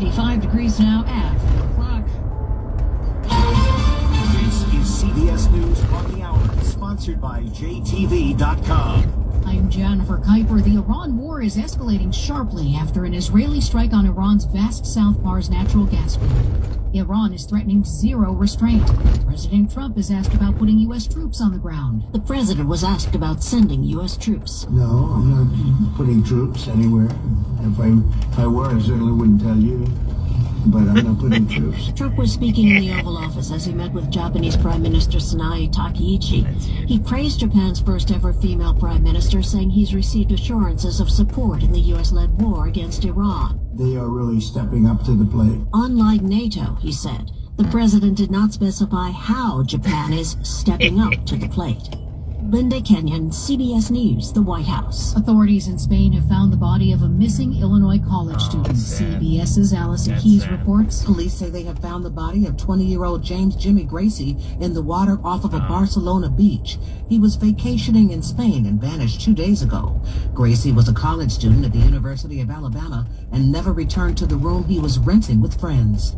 55 degrees now at 4 o'clock. This is CBS News on the Hour, sponsored by JTV.com. I'm Jennifer Kuiper. The Iran war is escalating sharply after an Israeli strike on Iran's vast South Pars natural gas field. Iran is threatening zero restraint. President Trump is asked about putting U.S. troops on the ground. The president was asked about sending U.S. troops. No, I'm not putting troops anywhere. If I were, I certainly wouldn't tell you. But I'm not putting troops. Trump was speaking in the Oval Office as he met with Japanese Prime Minister Sanae Takaichi. He praised Japan's first ever female prime minister, saying he's received assurances of support in the U.S.-led war against Iran. They are really stepping up to the plate. Unlike NATO, he said, the president did not specify how Japan is stepping up to the plate. Linda Kenyon, CBS News, the White House. Authorities in Spain have found the body of a missing Illinois college student. CBS's Allison Keyes reports. Police say they have found the body of 20-year-old James Jimmy Gracie in the water off of a Barcelona beach. He was vacationing in Spain and vanished 2 days ago. Gracie was a college student at the University of Alabama and never returned to the room he was renting with friends.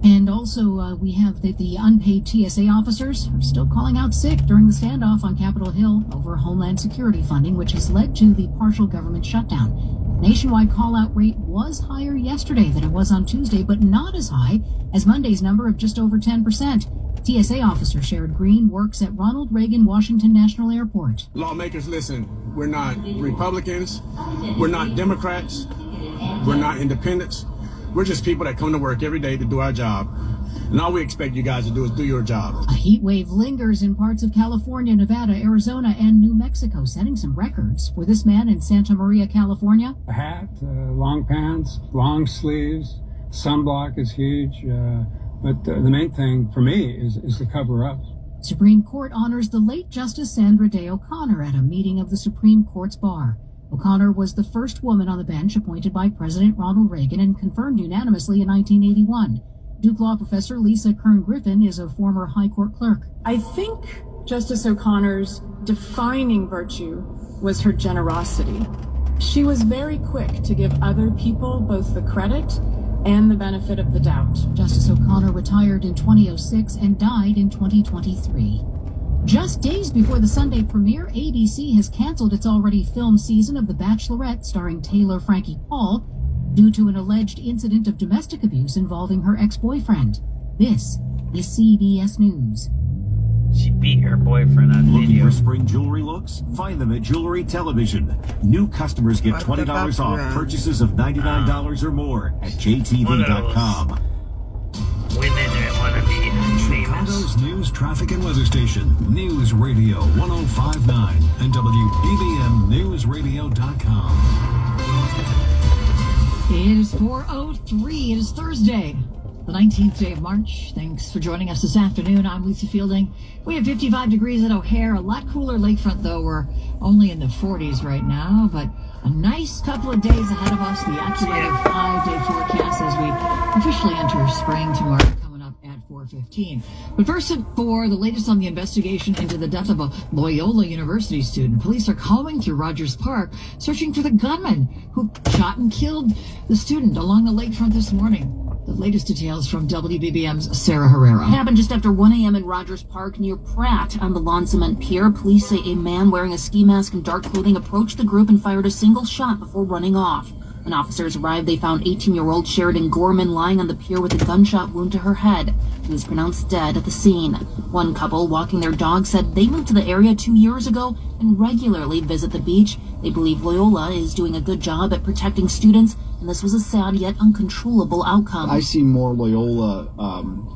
And also, we have that the unpaid TSA officers are still calling out sick during the standoff on Capitol Hill over Homeland Security funding, which has led to the partial government shutdown. The nationwide call-out rate was higher yesterday than it was on Tuesday, but not as high as Monday's number of just over 10%. TSA officer Sherrod Green works at Ronald Reagan Washington National Airport. Lawmakers, listen, we're not Republicans, we're not Democrats, we're not independents. We're just people that come to work every day to do our job. And all we expect you guys to do is do your job. A heat wave lingers in parts of California, Nevada, Arizona, and New Mexico, setting some records. For this man in Santa Maria, California, a hat, long pants, long sleeves, sunblock is huge. But the main thing for me is the cover-up. Supreme Court honors the late Justice Sandra Day O'Connor at a meeting of the Supreme Court's bar. O'Connor was the first woman on the bench appointed by President Ronald Reagan and confirmed unanimously in 1981. Duke Law professor Lisa Kern-Griffin is a former High Court clerk. I think Justice O'Connor's defining virtue was her generosity. She was very quick to give other people both the credit and the benefit of the doubt. Justice O'Connor retired in 2006 and died in 2023. Just days before the Sunday premiere, ABC has canceled its already filmed season of The Bachelorette starring Taylor Frankie Paul due to an alleged incident of domestic abuse involving her ex-boyfriend. This is CBS News. She beat her boyfriend on Looking video. for spring jewelry looks? Find them at Jewelry Television. New customers get $20 off purchases of $99 or more at JTV.com. Women that want to be famous. Chicago's news, traffic, and weather station. News Radio 105.9 and WBBMNewsRadio.com. It is 4:03. It is Thursday, the 19th day of March. Thanks for joining us this afternoon. I'm Lisa Fielding. We have 55 degrees at O'Hare. A lot cooler lakefront, though. We're only in the 40s right now, but a nice couple of days ahead of us. The accurate 5-day forecast as we officially enter spring tomorrow, coming up at 4:15. But first, for the latest on the investigation into the death of a Loyola University student, police are combing through Rogers Park, searching for the gunman who shot and killed the student along the lakefront this morning. The latest details from WBBM's Sarah Herrera. It happened just after 1 a.m. in Rogers Park near Pratt on the Lawn Cement Pier. Police say a man wearing a ski mask and dark clothing approached the group and fired a single shot before running off. When officers arrived, they found 18-year-old Sheridan Gorman lying on the pier with a gunshot wound to her head. She was pronounced dead at the scene. One couple walking their dog said they moved to the area 2 years ago and regularly visit the beach. They believe Loyola is doing a good job at protecting students, and this was a sad yet uncontrollable outcome. I see more Loyola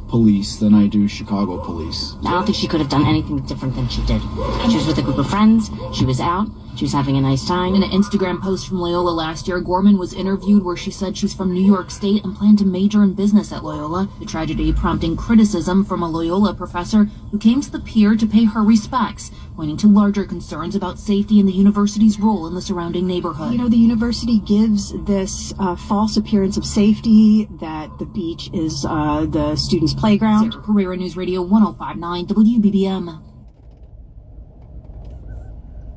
police than I do Chicago police. I don't think she could have done anything different than she did. She was with a group of friends. She was out. She was having a nice time. In an Instagram post from Loyola last year, Gorman was interviewed where she said she's from New York State and planned to major in business at Loyola. The tragedy prompting criticism from a Loyola professor who came to the pier to pay her respects, pointing to larger concerns about safety and the university's role in the surrounding neighborhood. You know, the university gives this false appearance of safety, that the beach is the students' playground. Sarah Herrera, News Radio 105.9 WBBM.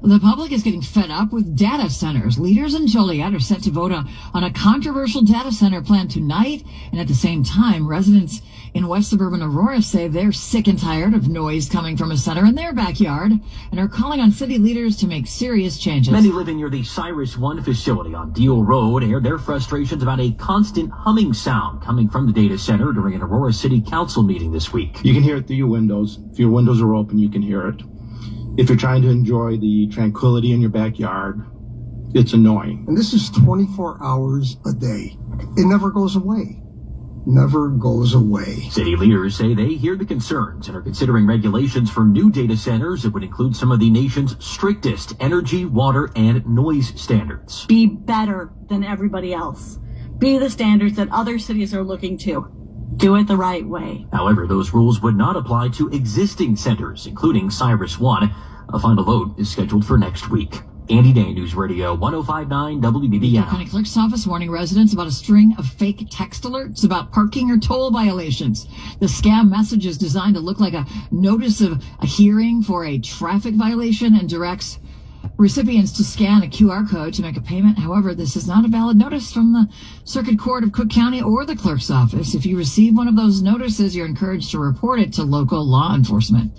The public is getting fed up with data centers. Leaders in Joliet are set to vote on a controversial data center plan tonight. And at the same time, residents in West Suburban Aurora say they're sick and tired of noise coming from a center in their backyard and are calling on city leaders to make serious changes. Many living near the Cyrus One facility on Deal Road aired their frustrations about a constant humming sound coming from the data center during an Aurora City Council meeting this week. You can hear it through your windows. If your windows are open, you can hear it. If you're trying to enjoy the tranquility in your backyard, it's annoying. And this is 24 hours a day. It never goes away. Never goes away. City leaders say they hear the concerns and are considering regulations for new data centers that would include some of the nation's strictest energy, water, and noise standards. Be better than everybody else. Be the standards that other cities are looking to. Do it the right way. However, those rules would not apply to existing centers, including Cyrus One. A final vote is scheduled for next week. Andy Day, News Radio 105.9 WBBM. County Clerk's Office warning residents about a string of fake text alerts about parking or toll violations. The scam message is designed to look like a notice of a hearing for a traffic violation and directs recipients to scan a QR code to make a payment. However, this is not a valid notice from the Circuit Court of Cook County or the clerk's office. If you receive one of those notices, you're encouraged to report it to local law enforcement.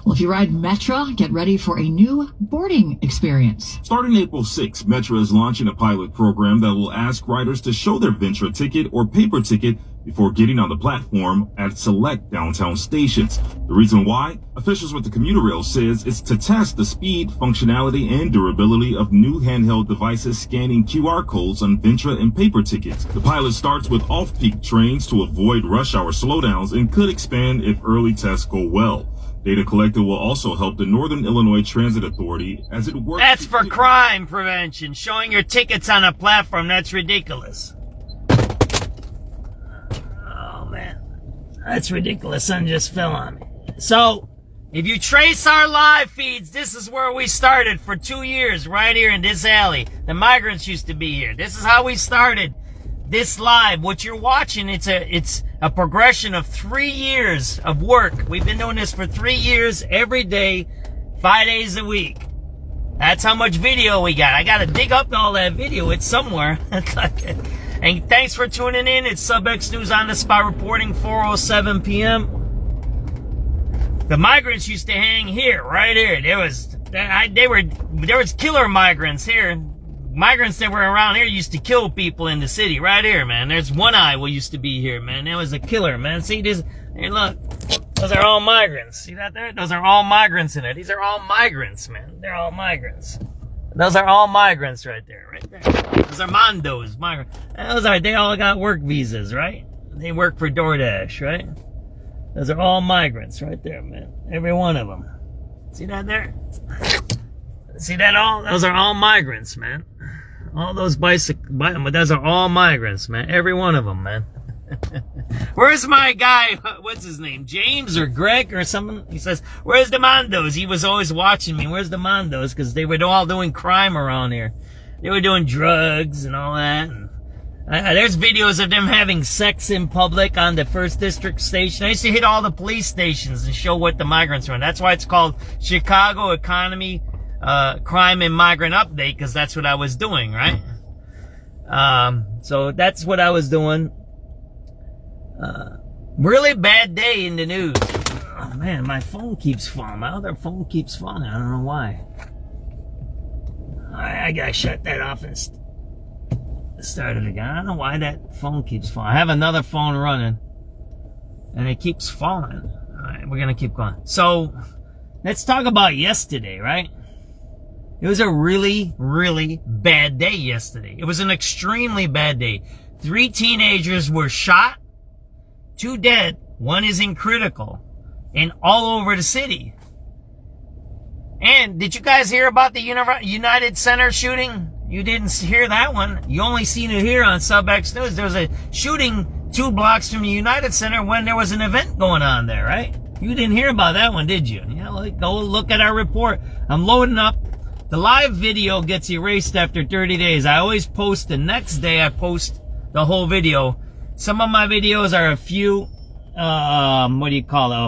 Well, if you ride Metra, get ready for a new boarding experience. Starting April 6th, Metra is launching a pilot program that will ask riders to show their Ventra ticket or paper ticket before getting on the platform at select downtown stations. The reason why? Officials with the commuter rail says it's to test the speed, functionality, and durability of new handheld devices scanning QR codes on Ventra and paper tickets. The pilot starts with off-peak trains to avoid rush hour slowdowns and could expand if early tests go well. Data collected will also help the Northern Illinois Transit Authority as it works. That's for crime prevention. Showing your tickets on a platform, that's ridiculous. Oh, man. That's ridiculous. Sun just fell on me. So, if you trace our live feeds, this is where we started for 2 years, right here in this alley. The migrants used to be here. This is how we started this live. What you're watching, it's a progression of 3 years of work. We've been doing this for 3 years, every day, 5 days a week. That's how much video we got. I got to dig up all that video. It's somewhere. And thanks for tuning in. It's SubX.News on the spot reporting, 4:07 p.m. The migrants used to hang here, right here. There was killer migrants here. Migrants that were around here used to kill people in the city, right here, man. There's One Eye who used to be here, man. That was a killer, man. See this? Hey, look. Those are all migrants. See that there? Those are all migrants in there. These are all migrants, man. They're all migrants. Those are all migrants right there, right there. Those are Mondos, migrants. They all got work visas, right? They work for DoorDash, right? Those are all migrants right there, man. Every one of them. See that there? See that all? Those are all migrants, man. All those those are all migrants, man. Every one of them, man. Where's my guy? What's his name? James or Greg or something? He says, where's the Mondos? He was always watching me. Where's the Mondos? Because they were all doing crime around here. They were doing drugs and all that. And there's videos of them having sex in public on the 1st District station. I used to hit all the police stations and show what the migrants were on. That's why it's called Chicago Economy Crime and Migrant Update, because that's what I was doing, right? So that's what I was doing. Really bad day in the news. Oh man, my phone keeps falling. My other phone keeps falling. I don't know why. I gotta shut that off and start it again. I don't know why that phone keeps falling. I have another phone running and it keeps falling. Alright, we're gonna keep going. So, let's talk about yesterday, right? It was a really, really bad day yesterday. It was an extremely bad day. 3 teenagers were shot, 2 dead, 1 is in critical, and all over the city. And did you guys hear about the United Center shooting? You didn't hear that one. You only seen it here on SubX.News. There was a shooting 2 blocks from the United Center when there was an event going on there, right? You didn't hear about that one, did you? Yeah, go look at our report. I'm loading up. The live video gets erased after 30 days. I always post the next day. I post the whole video. Some of my videos are a few, a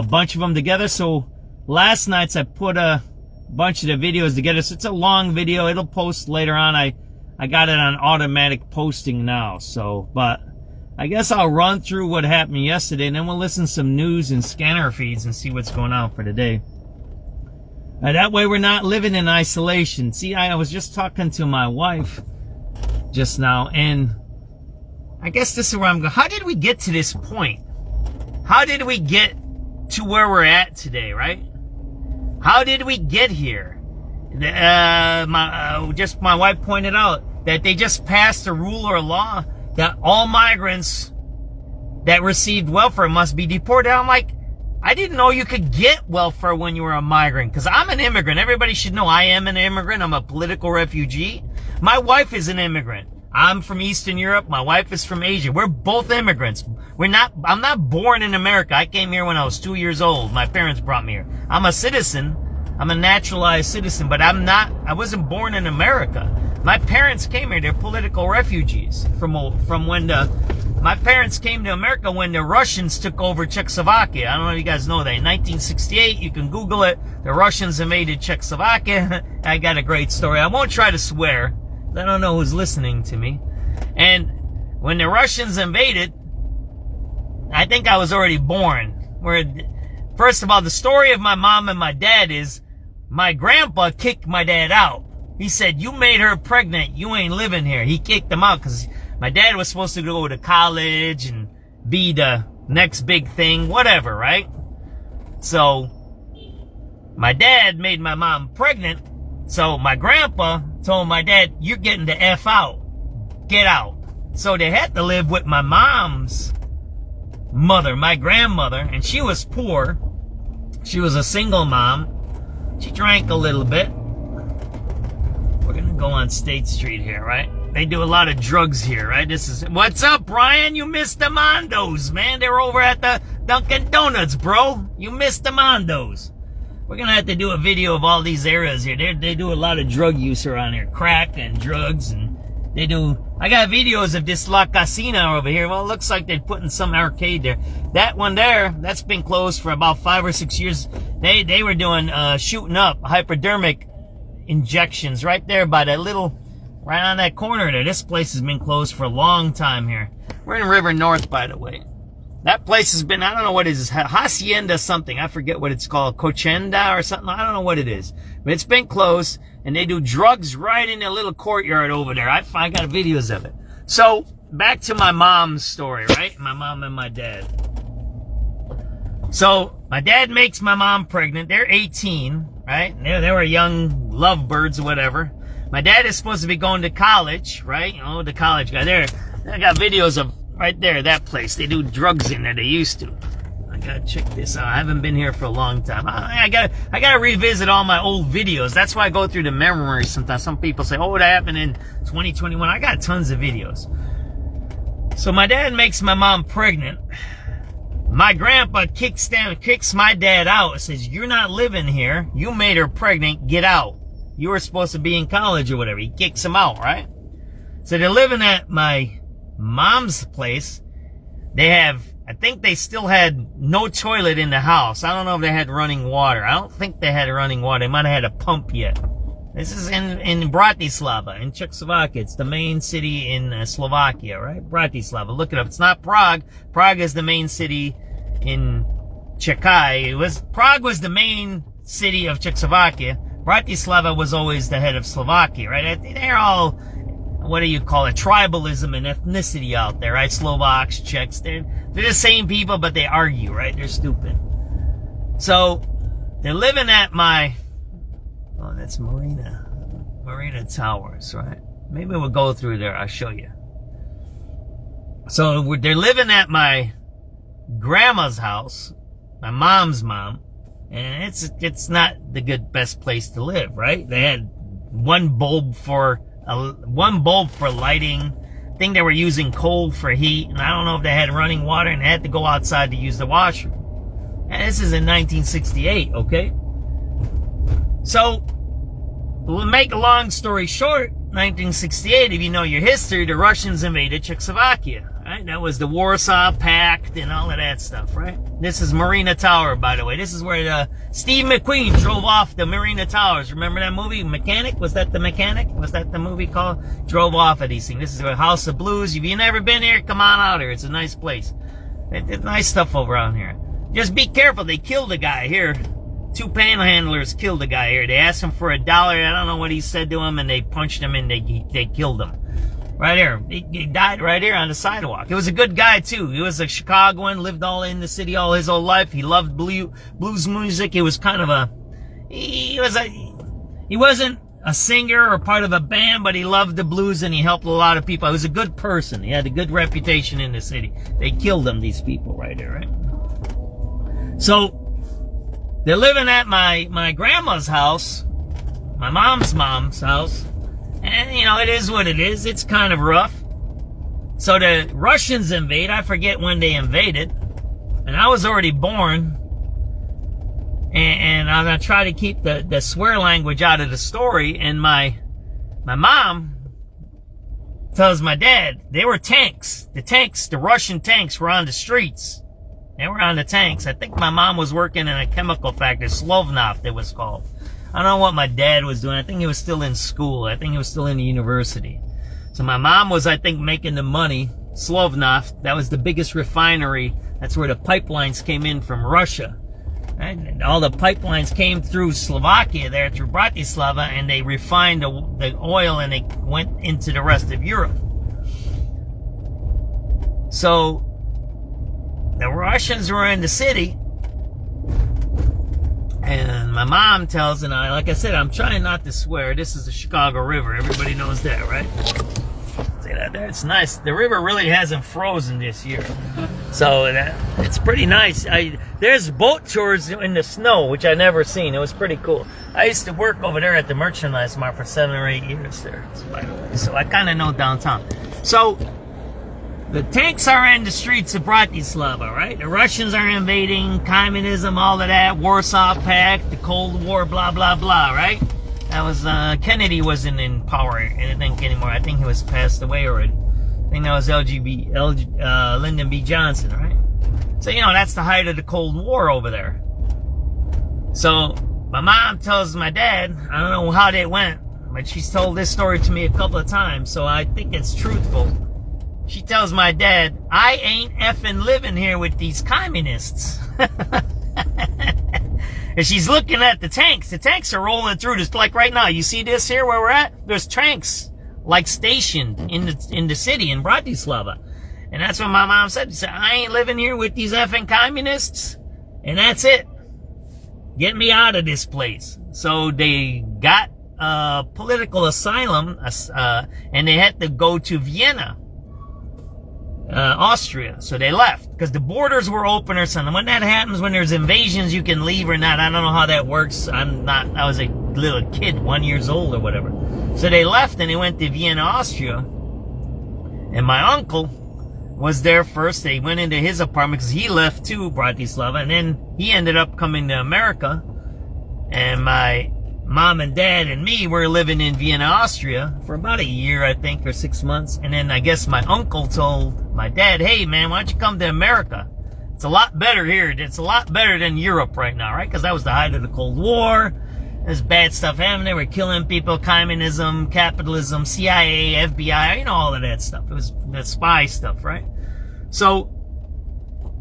bunch of them together. So last night's I put bunch of the videos together. So it's a long video. It'll post later on. I got it on automatic posting now. So, but I guess I'll run through what happened yesterday, and then we'll listen to some news and scanner feeds and see what's going on for today. That way we're not living in isolation. See, I was just talking to my wife just now, and I guess this is where I'm going. How did we get to this point? How did we get to where we're at today, right? How did we get here? My wife pointed out that they just passed a rule or a law that all migrants that received welfare must be deported. I'm like, I didn't know you could get welfare when you were a migrant, because I'm an immigrant. Everybody should know I am an immigrant. I'm a political refugee. My wife is an immigrant. I'm from Eastern Europe. My wife is from Asia. We're both immigrants. I'm not born in America. I came here when I was 2 years old. My parents brought me here. I'm a citizen. I'm a naturalized citizen, but I wasn't born in America. My parents came here. They're political refugees from when my parents came to America when the Russians took over Czechoslovakia. I don't know if you guys know that. In 1968, you can Google it. The Russians invaded Czechoslovakia. I got a great story. I won't try to swear. I don't know who's listening to me. And when the Russians invaded, I think I was already born. First of all, the story of my mom and my dad is my grandpa kicked my dad out. He said, you made her pregnant. You ain't living here. He kicked him out because my dad was supposed to go to college and be the next big thing, whatever, right? So my dad made my mom pregnant. So my grandpa told my dad, you're getting the F out. Get out. So they had to live with my mom's mother, my grandmother, and she was poor. She was a single mom. She drank a little bit. We're going to go on State Street here, right? They do a lot of drugs here, right? What's up, Brian? You missed the Mondos, man. They're over at the Dunkin' Donuts, bro. You missed the Mondos. We're going to have to do a video of all these areas here. They do a lot of drug use around here. Crack and drugs. And I got videos of this La Casina over here. Well, it looks like they're putting some arcade there. That one there, that's been closed for about 5 or 6 years. They were doing, shooting up hypodermic injections right there by that little, right on that corner there. This place has been closed for a long time here. We're in River North, by the way. That place has been, I don't know what it is, Hacienda something. I forget what it's called. Cochenda or something. I don't know what it is. But it's been closed, and they do drugs right in the little courtyard over there. I got videos of it. So, back to my mom's story, right? My mom and my dad. So, my dad makes my mom pregnant. They're 18, right? They were young lovebirds or whatever. My dad is supposed to be going to college, right? You know, the college guy. I got videos of right there, that place. They do drugs in there. They used to. I gotta check this out. I haven't been here for a long time. I gotta revisit all my old videos. That's why I go through the memories sometimes. Some people say, oh, that happened in 2021. I got tons of videos. So my dad makes my mom pregnant. My grandpa kicks my dad out and says, you're not living here. You made her pregnant. Get out. You were supposed to be in college or whatever. He kicks him out, right? So they're living at my mom's place. I think they still had no toilet in the house. I don't know if they had running water. I don't think they had running water. They might have had a pump yet. This is in Bratislava, in Czechoslovakia. It's the main city in Slovakia, right? Bratislava. Look it up. It's not Prague. Prague is the main city in Czechia. Prague was the main city of Czechoslovakia. Bratislava was always the head of Slovakia, right? They're all, what do you call it, tribalism and ethnicity out there, right? Slovaks, Czechs, they're the same people, but they argue, right? They're stupid. So, they're living at that's Marina Towers, right? Maybe we'll go through there, I'll show you. So, they're living at my grandma's house, my mom's mom, and it's not the best place to live, right? They had one bulb for lighting. I think they were using coal for heat, and I don't know if they had running water, and they had to go outside to use the washroom. And this is in 1968, okay? So, we'll make a long story short, 1968, if you know your history, the Russians invaded Czechoslovakia. right? That was the Warsaw Pact and all of that stuff, right? This is Marina Tower, by the way. This is where Steve McQueen drove off the Marina Towers. Remember that movie, Mechanic? Was that the Mechanic? Was that the movie called? Drove off of these things. This is a House of Blues. If you've never been here, come on out here. It's a nice place. It's nice stuff over around here. Just be careful. They killed a guy here. 2 panhandlers killed a guy here. They asked him for $1. I don't know what he said to him, and they punched him and they killed him. Right here. He died right here on the sidewalk. He was a good guy, too. He was a Chicagoan, lived all in the city all his whole life. He loved blues music. He was kind of he wasn't a singer or part of a band, but he loved the blues and he helped a lot of people. He was a good person. He had a good reputation in the city. They killed him, these people right here, right? So, they're living at my grandma's house, my mom's house, and, you know, it is what it is. It's kind of rough. So the Russians invade. I forget when they invaded, and I was already born, and I'm going to try to keep the swear language out of the story, and my mom tells my dad, they were tanks. The Russian tanks were on the streets. They were on the tanks. I think my mom was working in a chemical factory, Slovnaft it was called. I don't know what my dad was doing. I think he was still in school. I think he was still in the university. So my mom was, I think, making the money. Slovnaft, that was the biggest refinery. That's where the pipelines came in from Russia. Right? And all the pipelines came through Slovakia there, through Bratislava, and they refined the oil and they went into the rest of Europe. So the Russians were in the city, and my mom tells, and like I said, I'm trying not to swear. This is the Chicago River. Everybody knows that, right? See that there? It's nice. The river really hasn't frozen this year, so it's pretty nice. There's boat tours in the snow, which I never seen. It was pretty cool. I used to work over there at the Merchandise Mart for 7 or 8 years there, by the way. So I kind of know downtown. So the tanks are in the streets of Bratislava, right? The Russians are invading, communism, all of that, Warsaw Pact, the Cold War, blah, blah, blah, right? That was, Kennedy wasn't in power, I think, anymore. I think he was passed away already. I think that was Lyndon B. Johnson, right? So, you know, that's the height of the Cold War over there. So, my mom tells my dad, I don't know how they went, but she's told this story to me a couple of times, so I think it's truthful. She tells my dad, I ain't effing living here with these communists. And she's looking at the tanks. The tanks are rolling through this, like right now. You see this here where we're at? There's tanks, like stationed in the city, in Bratislava. And that's what my mom said. She said, I ain't living here with these effing communists. And that's it. Get me out of this place. So they got political asylum, and they had to go to Vienna, Austria. So they left because the borders were open or something. When that happens, when there's invasions, you can leave or not. I don't know how that works. I was a little kid, 1 year old or whatever. So they left and they went to Vienna, Austria. And my uncle was there first. They went into his apartment because he left too, Bratislava. And then he ended up coming to America. And my mom and dad and me were living in Vienna, Austria for about a year, I think, or 6 months. And then I guess my uncle told my dad, hey, man, why don't you come to America? It's a lot better here. It's a lot better than Europe right now, right? Because that was the height of the Cold War. There's bad stuff happening. They were killing people, communism, capitalism, CIA, FBI, you know, all of that stuff. It was the spy stuff, right? So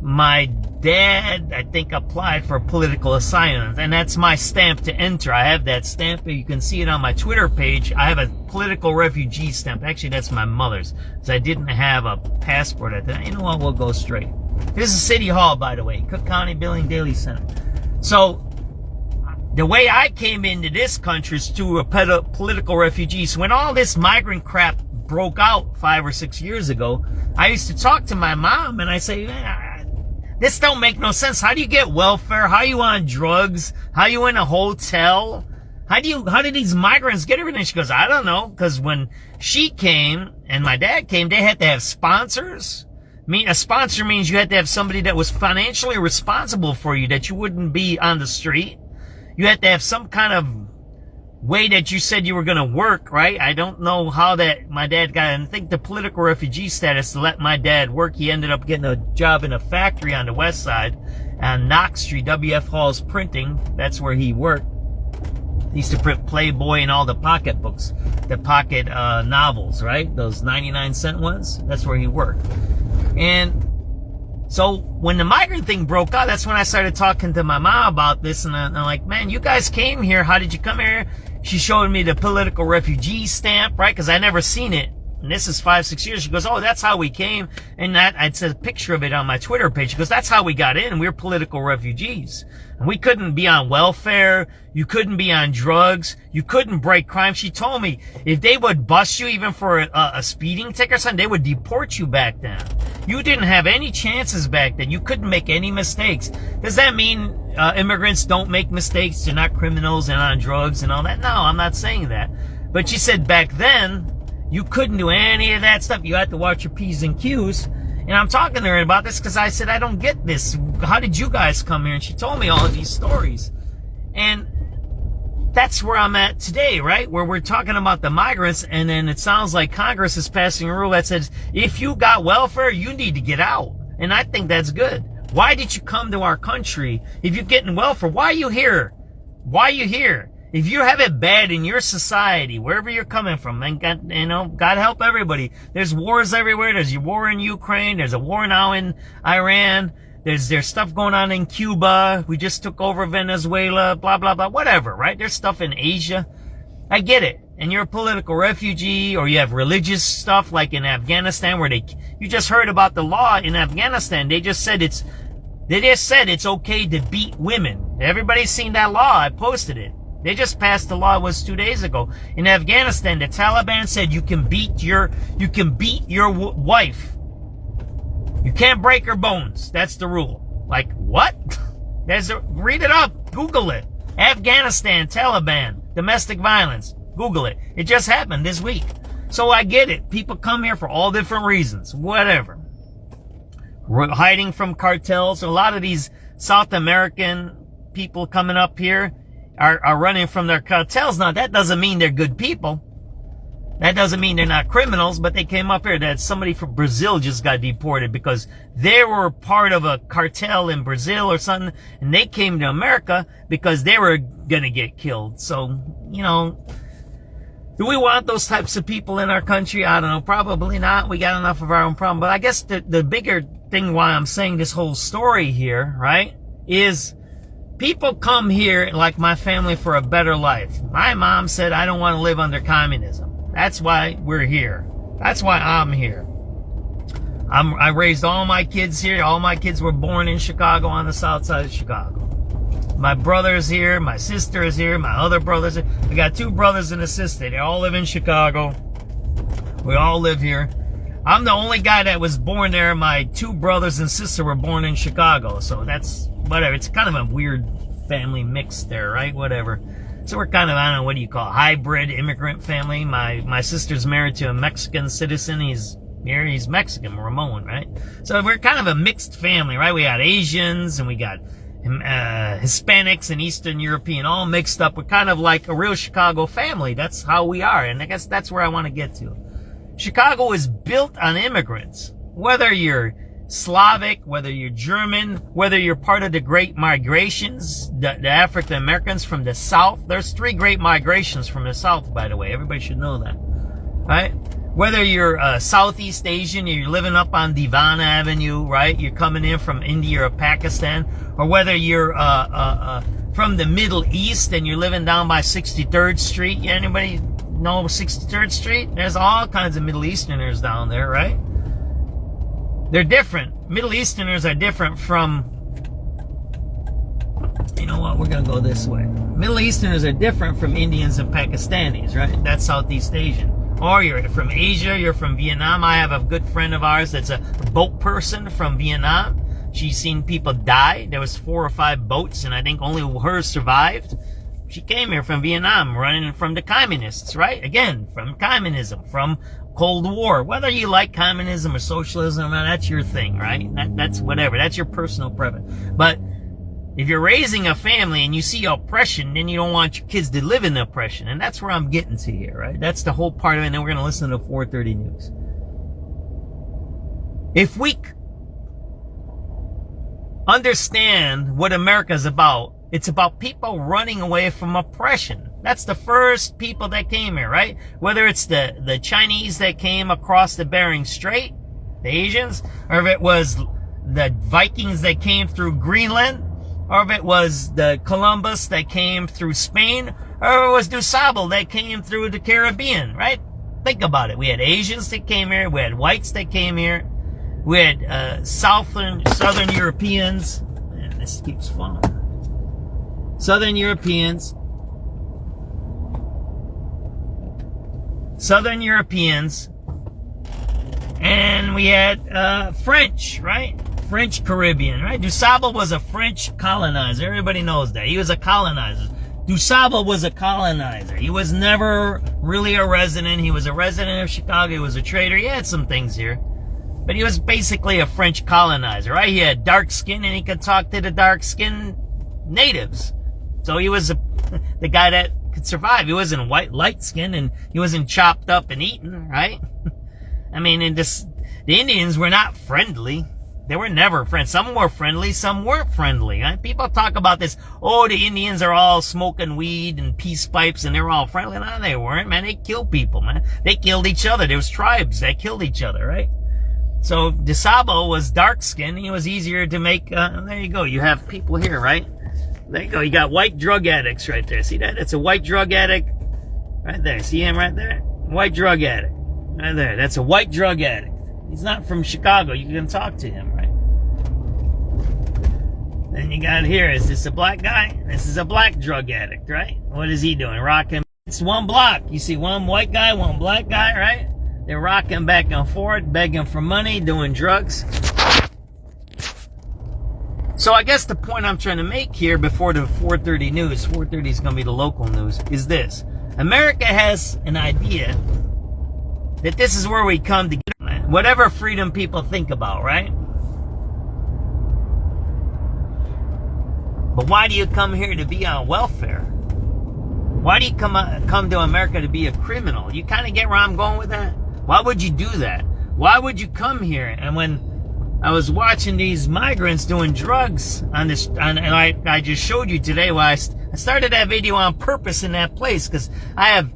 my dad, I think, applied for political asylum, and that's my stamp to enter. I have that stamp. You can see it on my Twitter page. I have a political refugee stamp. Actually, that's my mother's, because I didn't have a passport at that. You know what? We'll go straight. This is City Hall, by the way, Cook County Billing Daily Center. So the way I came into this country is through a political refugee. So when all this migrant crap broke out 5 or 6 years ago, I used to talk to my mom, and I say, this don't make no sense. How do you get welfare? How are you on drugs? How are you in a hotel? How did these migrants get everything? She goes, I don't know. Because when she came and my dad came, they had to have sponsors. I mean, a sponsor means you had to have somebody that was financially responsible for you, that you wouldn't be on the street. You had to have some kind of way that you said you were going to work, right? I don't know how that my dad got, and I think the political refugee status to let my dad work. He ended up getting a job in a factory on the west side on Knox Street, W.F. Hall's Printing. That's where he worked. He used to print Playboy and all the pocket books, the pocket novels, right? Those 99-cent ones. That's where he worked. And so when the migrant thing broke out, that's when I started talking to my mom about this. And I'm like, man, you guys came here. How did you come here? She showed me the political refugee stamp, right? Because I never seen it. And this is 5-6 years. She goes, oh, that's how we came. And I'd said a picture of it on my Twitter page. She goes, that's how we got in. We're political refugees. And we couldn't be on welfare. You couldn't be on drugs. You couldn't break crime. She told me if they would bust you even for a speeding ticket or something, they would deport you back then. You didn't have any chances back then. You couldn't make any mistakes. Does that mean immigrants don't make mistakes? They're not criminals and on drugs and all that? No, I'm not saying that. But she said back then, you couldn't do any of that stuff. You had to watch your P's and Q's. And I'm talking to her about this because I said, I don't get this. How did you guys come here? And she told me all of these stories. And that's where I'm at today, right? Where we're talking about the migrants, and then it sounds like Congress is passing a rule that says, if you got welfare, you need to get out. And I think that's good. Why did you come to our country? If you're getting welfare, why are you here? Why are you here? If you have it bad in your society, wherever you're coming from, and God help everybody. There's wars everywhere. There's a war in Ukraine. There's a war now in Iran. There's stuff going on in Cuba. We just took over Venezuela, blah, blah, blah, whatever, right? There's stuff in Asia. I get it. And you're a political refugee, or you have religious stuff like in Afghanistan where you just heard about the law in Afghanistan. They just said it's okay to beat women. Everybody's seen that law. I posted it. They just passed the law. It was 2 days ago. In Afghanistan, the Taliban said you can beat your wife. You can't break her bones. That's the rule. Like, what? Read it up. Google it. Afghanistan, Taliban, domestic violence. Google it. It just happened this week. So I get it. People come here for all different reasons. Whatever. Hiding from cartels. A lot of these South American people coming up here are running from their cartels. Now, that doesn't mean they're good people. That doesn't mean they're not criminals, but they came up here. That somebody from Brazil just got deported because they were part of a cartel in Brazil or something, and they came to America because they were going to get killed. So, do we want those types of people in our country? I don't know. Probably not. We got enough of our own problem. But I guess the bigger thing why I'm saying this whole story here, right, is people come here, like my family, for a better life. My mom said, I don't want to live under communism. That's why we're here. That's why I'm here. I raised all my kids here. All my kids were born in Chicago, on the south side of Chicago. My brother's here. My sister is here. My other brother's here. I got 2 brothers and a sister. They all live in Chicago. We all live here. I'm the only guy that was born there. My 2 brothers and sister were born in Chicago. So that's whatever. It's kind of a weird family mix there, right? Whatever. So we're kind of, I don't know, what do you call it? Hybrid immigrant family. My sister's married to a Mexican citizen. He's Mexican, Ramon, right? So we're kind of a mixed family, right? We got Asians and we got Hispanics and Eastern European all mixed up. We're kind of like a real Chicago family. That's how we are. And I guess that's where I want to get to. Chicago is built on immigrants. Whether you're Slavic, whether you're German, whether you're part of the great migrations, the African Americans from the South. There's 3 great migrations from the South, by the way. Everybody should know that, right? Whether you're Southeast Asian, you're living up on Divan Avenue, right? You're coming in from India or Pakistan, or whether you're from the Middle East and you're living down by 63rd Street. Anybody know 63rd Street? There's all kinds of Middle Easterners down there, right? They're different. Middle Easterners are different from, you know what, we're going to go this way. Middle Easterners are different from Indians and Pakistanis, right? That's Southeast Asian. Or you're from Asia, you're from Vietnam. I have a good friend of ours that's a boat person from Vietnam. She's seen people die. There was 4 or 5 boats, and I think only hers survived. She came here from Vietnam, running from the communists, right? Again, from communism, from Cold War. Whether you like communism or socialism, that's your thing, right? That's whatever. That's your personal preference. But If you're raising a family and you see oppression, then you don't want your kids to live in the oppression. And that's where I'm getting to here, right? That's the whole part of it. And then we're going to listen to 430 News. If we understand what America's about, it's about people running away from oppression. That's the first people that came here, right? Whether it's the Chinese that came across the Bering Strait, the Asians, or if it was the Vikings that came through Greenland, or if it was the Columbus that came through Spain, or if it was DuSable that came through the Caribbean, right? Think about it. We had Asians that came here. We had whites that came here. We had Southern Europeans. Man, this keeps falling. Southern Europeans. And we had French, right? French Caribbean, right? DuSable was a French colonizer. Everybody knows that. He was a colonizer. DuSable was a colonizer. He was never really a resident. He was a resident of Chicago. He was a trader. He had some things here. But he was basically a French colonizer, right? He had dark skin and he could talk to the dark skinned natives. So he was the guy that could survive. He wasn't light skinned and he wasn't chopped up and eaten, right? I mean, the Indians were not friendly. They were never friends. Some were friendly, some weren't friendly. Right? People talk about this, oh, the Indians are all smoking weed and peace pipes and they're all friendly. No, they weren't, man. They killed people, man. They killed each other. There was tribes that killed each other, right? So DuSable was dark-skinned. He was easier to make. There you go. You have people here, right? There you go. You got white drug addicts right there. See that? That's a white drug addict right there. See him right there? White drug addict. Right there. That's a white drug addict. He's not from Chicago. You can talk to him, right? Then you got here. Is this a black guy? This is a black drug addict, right? What is he doing? Rocking. It's one block. You see one white guy, one black guy, right? They're rocking back and forth, begging for money, doing drugs. So I guess the point I'm trying to make here before the 430 News, 430 is going to be the local news, is this. America has an idea that this is where we come to get whatever freedom people think about, right? But why do you come here to be on welfare? Why do you come to America to be a criminal? You kind of get where I'm going with that? Why would you do that? Why would you come here? And when I was watching these migrants doing drugs on this, and I just showed you today why I started that video on purpose in that place, because I have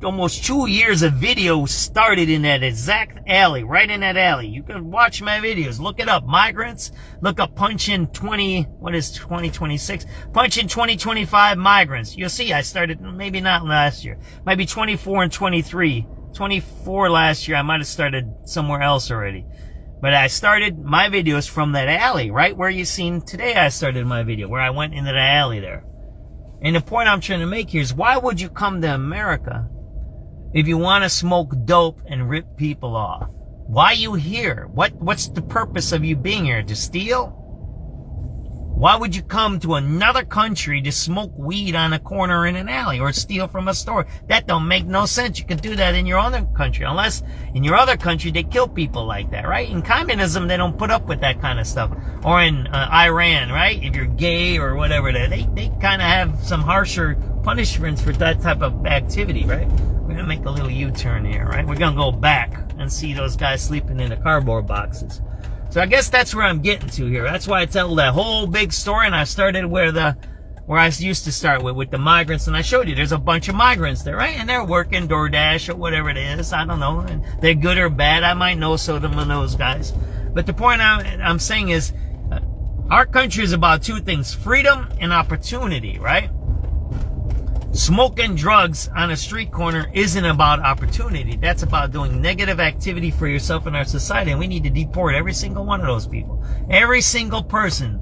almost 2 years of video started in that exact alley, right in that alley. You can watch my videos. Look it up. Migrants. Look up punch in 2026? Punch in 2025 migrants. You'll see I started, maybe not last year. Maybe 24 and 23. 24 last year. I might have started somewhere else already. But I started my videos from that alley, right where you seen today I started my video, where I went into the alley there. And the point I'm trying to make here is, why would you come to America if you want to smoke dope and rip people off? Why are you here? What's the purpose of you being here? To steal? Why would you come to another country to smoke weed on a corner in an alley or steal from a store? That don't make no sense. You can do that in your other country, unless in your other country they kill people like that, right? In communism, they don't put up with that kind of stuff. Or in Iran, right? If you're gay or whatever, they kind of have some harsher punishments for that type of activity, right? We're going to make a little U-turn here, right? We're going to go back and see those guys sleeping in the cardboard boxes. So I guess that's where I'm getting to here. That's why I tell that whole big story, and I started where I used to start with the migrants, and I showed you there's a bunch of migrants there, right? And they're working DoorDash or whatever it is. I don't know. And they're good or bad. I might know some of those guys. But the point I'm saying is, our country is about two things: freedom and opportunity, right? Smoking drugs on a street corner isn't about opportunity. That's about doing negative activity for yourself and our society. And we need to deport every single one of those people. Every single person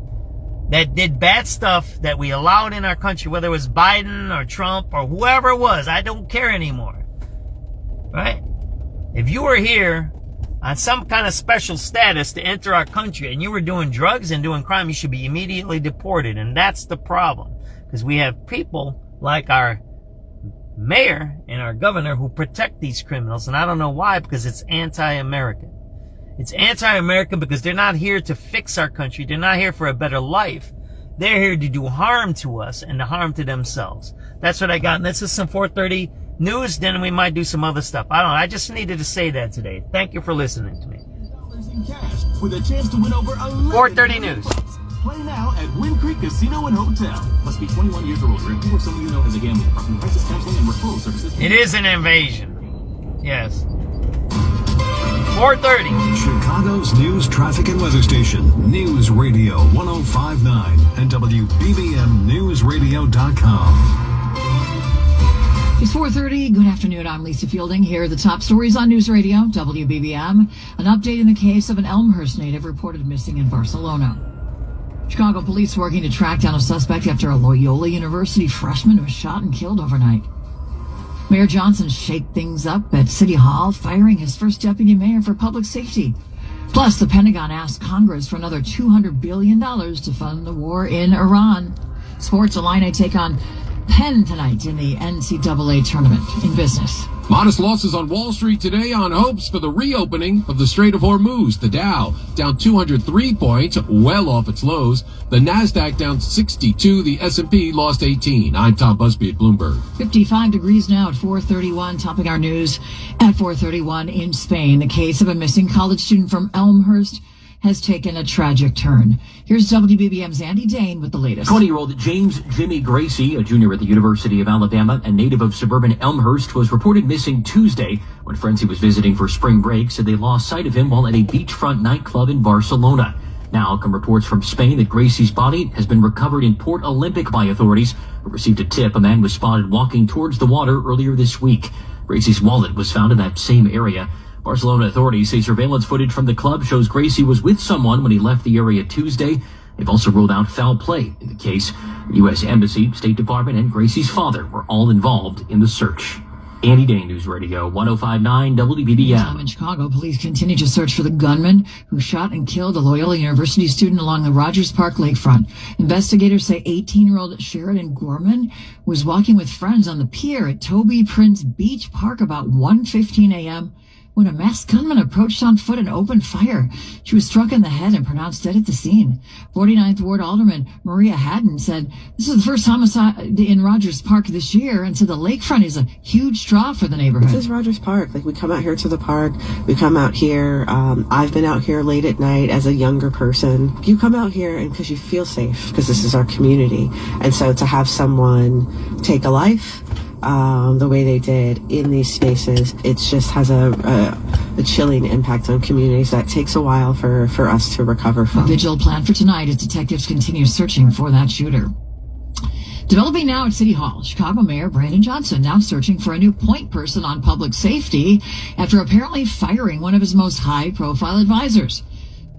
that did bad stuff that we allowed in our country, whether it was Biden or Trump or whoever it was, I don't care anymore. Right? If you were here on some kind of special status to enter our country and you were doing drugs and doing crime, you should be immediately deported. And that's the problem. Because we have people like our mayor and our governor who protect these criminals. And I don't know why, because it's anti-American. It's anti-American because they're not here to fix our country. They're not here for a better life. They're here to do harm to us and to harm to themselves. That's what I got. And this is some 430 news. Then we might do some other stuff. I don't know. I just needed to say that today. Thank you for listening to me. In cash with a chance to win over 430 news. Play now at Wind Creek Casino and Hotel. Must be 21 years or older. If you or someone you know has a gambling problem, crisis counseling and referral services. It is an invasion. Yes. 430. Chicago's news, traffic, and weather station. News Radio 1059 and WBBMNewsRadio.com. It's 4:30. Good afternoon. I'm Lisa Fielding. Here are the top stories on News Radio, WBBM. An update in the case of an Elmhurst native reported missing in Barcelona. Chicago police working to track down a suspect after a Loyola University freshman was shot and killed overnight. Mayor Johnson shaked things up at City Hall, firing his first deputy mayor for public safety. Plus, the Pentagon asked Congress for another $200 billion to fund the war in Iran. Sports, Illini take on Penn tonight in the NCAA tournament. In business, modest losses on Wall Street today on hopes for the reopening of the Strait of Hormuz. The Dow down 203 points, well off its lows. The Nasdaq down 62. The S&P lost 18. I'm Tom Busby at Bloomberg. 55 degrees now at 4:31. Topping our news at 4:31 in Spain. The case of a missing college student from Elmhurst has taken a tragic turn. Here's WBBM's Andy Dane with the latest. 20-year-old James Jimmy Gracie, a junior at the University of Alabama and native of suburban Elmhurst, was reported missing Tuesday when friends he was visiting for spring break said they lost sight of him while at a beachfront nightclub in Barcelona. Now come reports from Spain that Gracie's body has been recovered in Port Olympic by authorities who received a tip a man was spotted walking towards the water earlier this week. Gracie's wallet was found in that same area. Barcelona authorities say surveillance footage from the club shows Gracie was with someone when he left the area Tuesday. They've also ruled out foul play in the case. The U.S. Embassy, State Department, and Gracie's father were all involved in the search. Andy Day, News Radio 1059 WBBM. In Chicago, police continue to search for the gunman who shot and killed a Loyola University student along the Rogers Park lakefront. Investigators say 18-year-old Sheridan Gorman was walking with friends on the pier at Toby Prince Beach Park about 1:15 a.m. when a masked gunman approached on foot and opened fire. She was struck in the head and pronounced dead at the scene. 49th Ward Alderman Maria Haddon said this is the first homicide in Rogers Park this year, and so the lakefront is a huge draw for the neighborhood. This is Rogers Park. Like, we come out here to the park. We come out here. I've been out here late at night as a younger person. You come out here and because you feel safe, because this is our community. And so to have someone take a life the way they did in these spaces, it just has a chilling impact on communities that takes a while for us to recover from. A vigil planned for tonight as detectives continue searching for that shooter. Developing now at City Hall, Chicago Mayor Brandon Johnson now searching for a new point person on public safety after apparently firing one of his most high-profile advisors.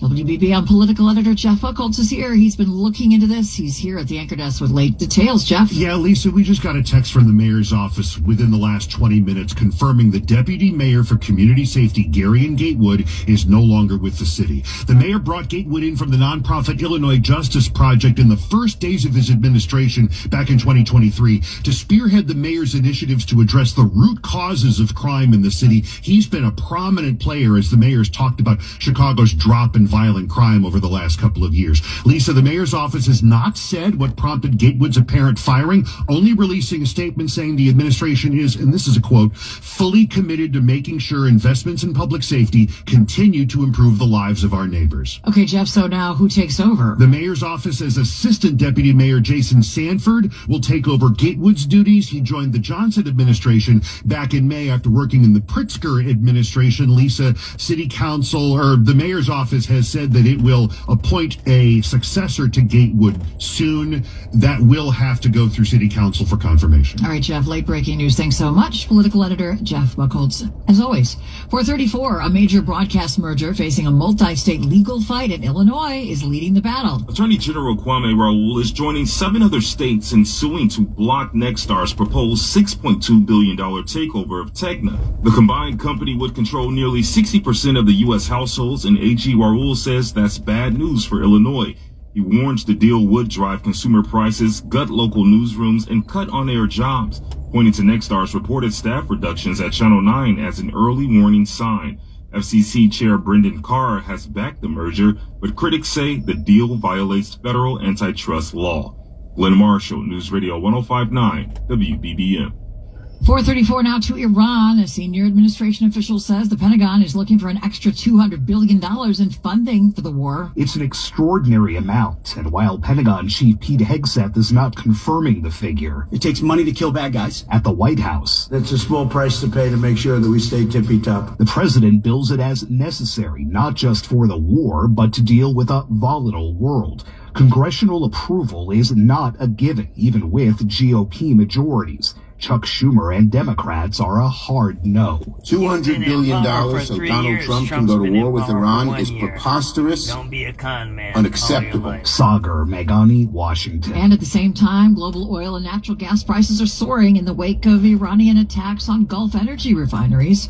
WBBM political editor Jeff Buchholz is here. He's been looking into this. He's here at the anchor desk with late details. Jeff? Yeah, Lisa, we just got a text from the mayor's office within the last 20 minutes confirming the deputy mayor for community safety, Garion Gatewood, is no longer with the city. The mayor brought Gatewood in from the nonprofit Illinois Justice Project in the first days of his administration back in 2023 to spearhead the mayor's initiatives to address the root causes of crime in the city. He's been a prominent player as the mayor's talked about Chicago's drop in violent crime over the last couple of years. Lisa, the mayor's office has not said what prompted Gatewood's apparent firing, only releasing a statement saying the administration is, and this is a quote, fully committed to making sure investments in public safety continue to improve the lives of our neighbors. Okay, Jeff, so now who takes over? The mayor's office as Assistant Deputy Mayor Jason Sanford will take over Gatewood's duties. He joined the Johnson administration back in May after working in the Pritzker administration. Lisa, City Council, or the mayor's office has said that it will appoint a successor to Gatewood soon. That will have to go through City Council for confirmation. All right, Jeff, late breaking news. Thanks so much. Political editor Jeff Buchholz, as always. 434, a major broadcast merger facing a multi-state legal fight in Illinois is leading the battle. Attorney General Kwame Raoul is joining 7 other states in suing to block Nexstar's proposed $6.2 billion takeover of Tegna. The combined company would control nearly 60% of the U.S. households, and AG Raoul says that's bad news for Illinois. He warns the deal would drive consumer prices, gut local newsrooms, and cut on-air jobs, pointing to Nexstar's reported staff reductions at Channel 9 as an early warning sign. FCC Chair Brendan Carr has backed the merger, but critics say the deal violates federal antitrust law. Glenn Marshall, News Radio 1059, WBBM. 434 now to Iran. A senior administration official says the Pentagon is looking for an extra $200 billion in funding for the war. It's an extraordinary amount, and while Pentagon Chief Pete Hegseth is not confirming the figure, it takes money to kill bad guys. At the White House, that's a small price to pay to make sure that we stay tippy-top. The president bills it as necessary, not just for the war, but to deal with a volatile world. Congressional approval is not a given, even with GOP majorities. Chuck Schumer and Democrats are a hard no. $200 billion so Donald Trump can go to war with Iran is preposterous, Don't be a con man. unacceptable. Sagar Meghani, Washington. And at the same time, global oil and natural gas prices are soaring in the wake of Iranian attacks on Gulf energy refineries.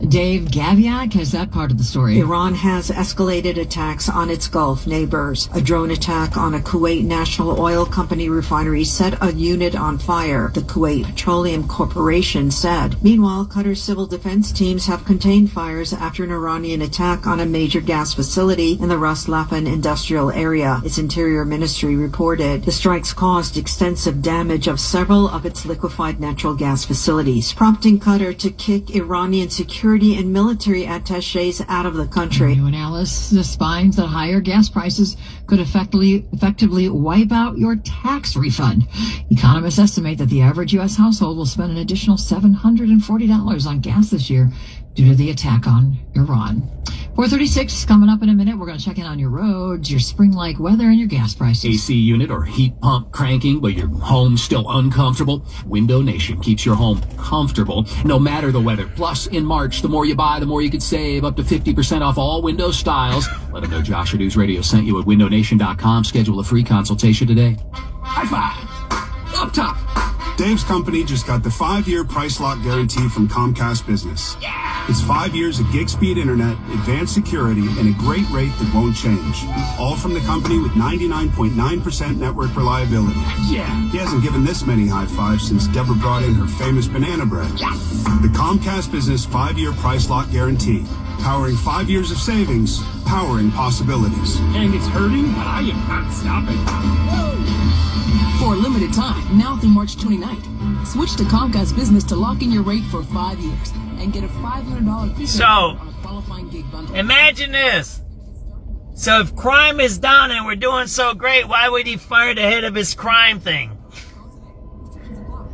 Dave Gaviak has that part of the story. Iran has escalated attacks on its Gulf neighbors. A drone attack on a Kuwait National Oil Company refinery set a unit on fire, the Kuwait Petroleum Corporation said. Meanwhile, Qatar's civil defense teams have contained fires after an Iranian attack on a major gas facility in the Ras Laffan industrial area, its interior ministry reported. The strikes caused extensive damage of several of its liquefied natural gas facilities, prompting Qatar to kick Iranian security and military attaches out of the country. New analysis finds that higher gas prices could effectively wipe out your tax refund. Economists estimate that the average U.S. household will spend an additional $740 on gas this year due to the attack on Iran. 436 coming up in a minute. We're going to check in on your roads, your spring-like weather, and your gas prices. AC unit or heat pump cranking, but your home's still uncomfortable? Window Nation keeps your home comfortable no matter the weather. Plus, in March, the more you buy, the more you could save, up to 50% off all window styles. Let them know Joshua News Radio sent you at windownation.com. Schedule a free consultation today. High five. Up top. Dave's company just got the 5-year price lock guarantee from Comcast Business. It's 5 years of gig speed internet, advanced security, and a great rate that won't change. All from the company with 99.9% network reliability. Yeah. He hasn't given this many high fives since Deborah brought in her famous banana bread. The Comcast Business 5-year price lock guarantee. Powering 5 years of savings, powering possibilities. And it's hurting, but I am not stopping. For a limited time, now through March 29th, switch to Comcast Business to lock in your rate for 5 years and get a $500 So, on a qualifying gig bundle. Imagine this. So if crime is down and we're doing so great, why would he fire the head of his crime thing?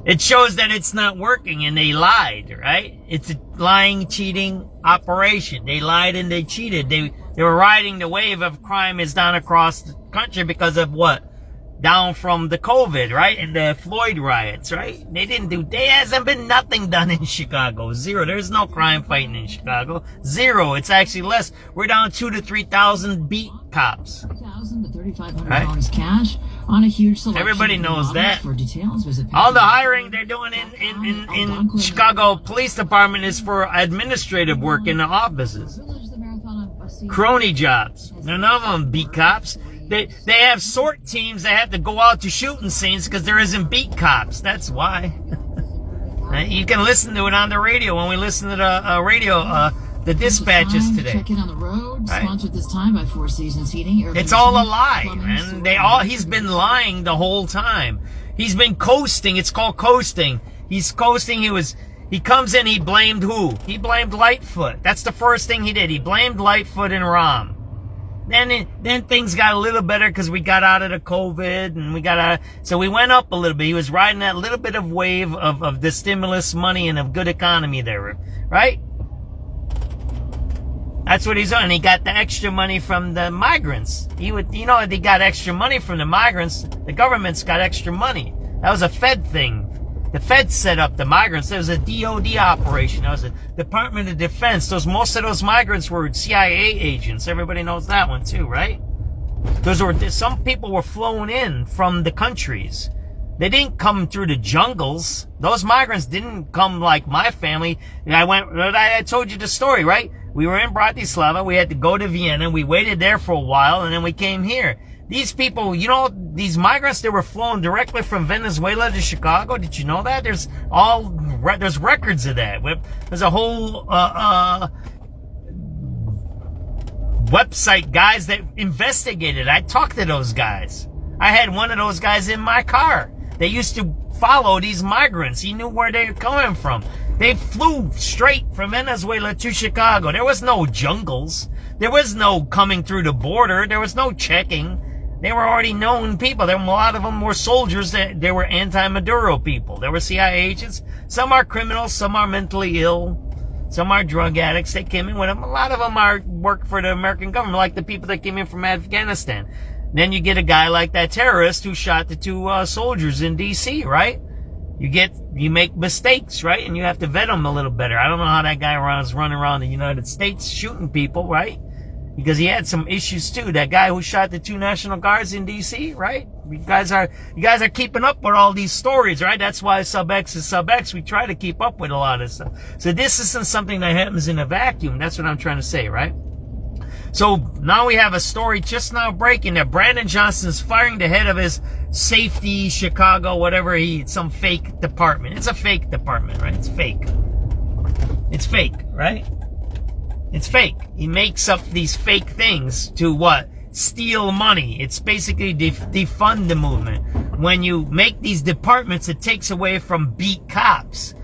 It shows that it's not working and they lied, right? It's a lying, cheating operation. They lied and they cheated. They were riding the wave of crime is down across the country because of what? Down from the COVID, right? And the Floyd riots, right? There hasn't been nothing done in Chicago. Zero. There's no crime fighting in Chicago. Zero. It's actually less. We're down 2,000 to 3,000 beat cops. $3,000 to $3,500 cash on a huge selection. Everybody knows that. For details, visit all the hiring they're doing in Chicago Police Department is for administrative work in the offices. Crony jobs. None of them beat cops. They have SORT teams that have to go out to shooting scenes because there isn't beat cops. That's why. You can listen to it on the radio when we listen to the radio, the dispatches today. Check in on the road. Right. Sponsored this time by Four Seasons Heating. It's all a lie, man. He's been lying the whole time. He's been coasting. It's called coasting. He's coasting. He comes in. He blamed who? He blamed Lightfoot. That's the first thing he did. He blamed Lightfoot and Rahm. Then things got a little better because we got out of the COVID and so we went up a little bit. He was riding that little bit of wave of the stimulus money and of good economy there, right? That's what he's on. He got the extra money from the migrants. They got extra money from the migrants. The government's got extra money. That was a Fed thing. The Fed set up the migrants. There was a DOD operation. There was a Department of Defense. Most of those migrants were CIA agents. Everybody knows that one too, right? Some people were flown in from the countries. They didn't come through the jungles. Those migrants didn't come like my family. I told you the story, right? We were in Bratislava. We had to go to Vienna. We waited there for a while and then we came here. These people, these migrants, they were flown directly from Venezuela to Chicago. Did you know that? There's records of that. There's a whole, website guys that investigated. I talked to those guys. I had one of those guys in my car. They used to follow these migrants. He knew where they were coming from. They flew straight from Venezuela to Chicago. There was no jungles. There was no coming through the border. There was no checking. They were already known people. A lot of them were soldiers. They were anti-Maduro people. There were CIA agents. Some are criminals. Some are mentally ill. Some are drug addicts. They came in with them. A lot of them work for the American government, like the people that came in from Afghanistan. Then you get a guy like that terrorist who shot the 2 soldiers in D.C., right? You make mistakes, right? And you have to vet them a little better. I don't know how that guy was running around the United States shooting people, right? Because he had some issues too. That guy who shot the 2 National Guards in D.C., right? You guys are keeping up with all these stories, right? That's why SubX is SubX. We try to keep up with a lot of stuff. So this isn't something that happens in a vacuum. That's what I'm trying to say, right? So now we have a story just now breaking that Brandon Johnson's firing the head of his safety, Chicago, whatever, some fake department. It's a fake department, right? It's fake. It's fake, right? It's fake. He makes up these fake things to what? Steal money. It's basically defund the movement. When you make these departments, it takes away from beat cops.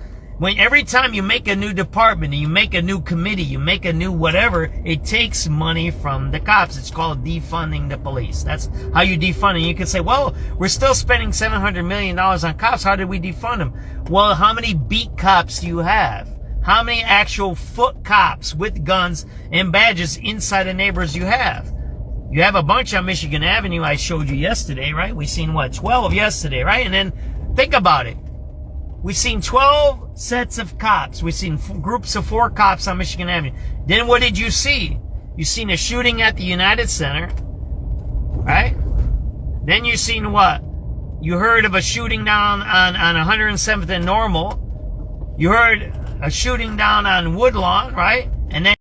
Every time you make a new department, you make a new committee, you make a new whatever, it takes money from the cops. It's called defunding the police. That's how you defund it. You can say, well, we're still spending $700 million on cops. How did we defund them? Well, how many beat cops do you have? How many actual foot cops with guns and badges inside the neighborhoods you have? You have a bunch on Michigan Avenue I showed you yesterday, right? We seen, 12 yesterday, right? And then think about it. We've seen 12 sets of cops. We've seen groups of 4 cops on Michigan Avenue. Then what did you see? You seen a shooting at the United Center, right? Then you seen what? You heard of a shooting down on 107th and Normal. You heard a shooting down on Woodlawn, right? And then